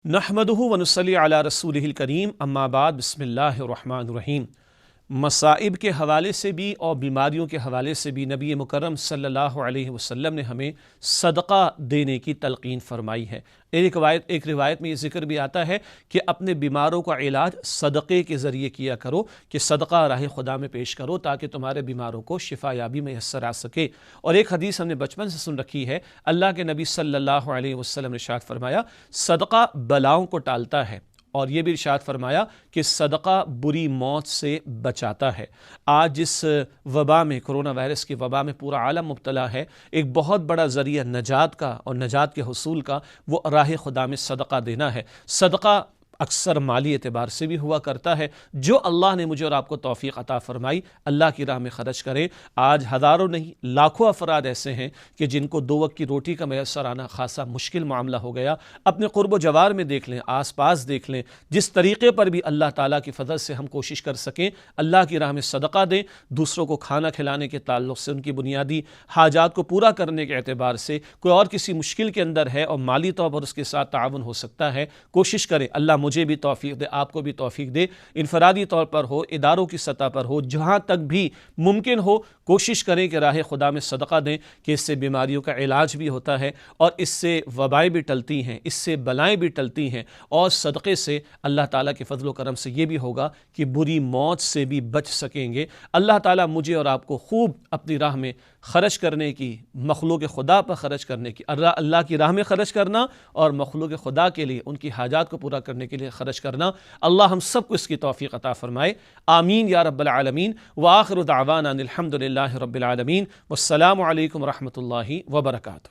نحمدہ ونصلی علی رسولہ الکریم اما بعد بسم اللہ الرحمن الرحیم۔ مصائب کے حوالے سے بھی اور بیماریوں کے حوالے سے بھی نبی مکرم صلی اللہ علیہ وسلم نے ہمیں صدقہ دینے کی تلقین فرمائی ہے۔ ایک روایت میں یہ ذکر بھی آتا ہے کہ اپنے بیماروں کا علاج صدقے کے ذریعے کیا کرو، کہ صدقہ راہ خدا میں پیش کرو تاکہ تمہارے بیماروں کو شفا یابی میسر آ سکے۔ اور ایک حدیث ہم نے بچپن سے سن رکھی ہے، اللہ کے نبی صلی اللہ علیہ وسلم نے ارشاد فرمایا صدقہ بلاؤں کو ٹالتا ہے، اور یہ بھی ارشاد فرمایا کہ صدقہ بری موت سے بچاتا ہے۔ آج جس وبا میں، کرونا وائرس کی وبا میں پورا عالم مبتلا ہے، ایک بہت بڑا ذریعہ نجات کا اور نجات کے حصول کا وہ راہ خدا میں صدقہ دینا ہے۔ صدقہ اکثر مالی اعتبار سے بھی ہوا کرتا ہے۔ جو اللہ نے مجھے اور آپ کو توفیق عطا فرمائی، اللہ کی راہ میں خرچ کریں۔ آج ہزاروں نہیں لاکھوں افراد ایسے ہیں کہ جن کو دو وقت کی روٹی کا میسر آنا خاصا مشکل معاملہ ہو گیا۔ اپنے قرب و جوار میں دیکھ لیں، آس پاس دیکھ لیں، جس طریقے پر بھی اللہ تعالیٰ کی فضل سے ہم کوشش کر سکیں اللہ کی راہ میں صدقہ دیں، دوسروں کو کھانا کھلانے کے تعلق سے، ان کی بنیادی حاجات کو پورا کرنے کے اعتبار سے، کوئی اور کسی مشکل کے اندر ہے اور مالی طور پر اس کے ساتھ تعاون ہو سکتا ہے، کوشش کریں۔ اللہ مجھے بھی توفیق دے، آپ کو بھی توفیق دے، انفرادی طور پر ہو، اداروں کی سطح پر ہو، جہاں تک بھی ممکن ہو کوشش کریں کہ راہ خدا میں صدقہ دیں، کہ اس سے بیماریوں کا علاج بھی ہوتا ہے اور اس سے وبائیں بھی ٹلتی ہیں، اس سے بلائیں بھی ٹلتی ہیں، اور صدقے سے اللہ تعالیٰ کے فضل و کرم سے یہ بھی ہوگا کہ بری موت سے بھی بچ سکیں گے۔ اللہ تعالیٰ مجھے اور آپ کو خوب اپنی راہ میں خرچ کرنے کی، مخلوق خدا پر خرچ کرنے کی، اللہ کی راہ میں خرچ کرنا اور مخلوق خدا کے لیے ان کی حاجات کو پورا کرنے کے لیے خرچ کرنا، اللہ ہم سب کو اس کی توفیق عطا فرمائے، آمین یا رب العالمین۔ وآخر دعوانا الحمد للہ رب العالمین، والسلام علیکم ورحمۃ اللہ وبرکاتہ۔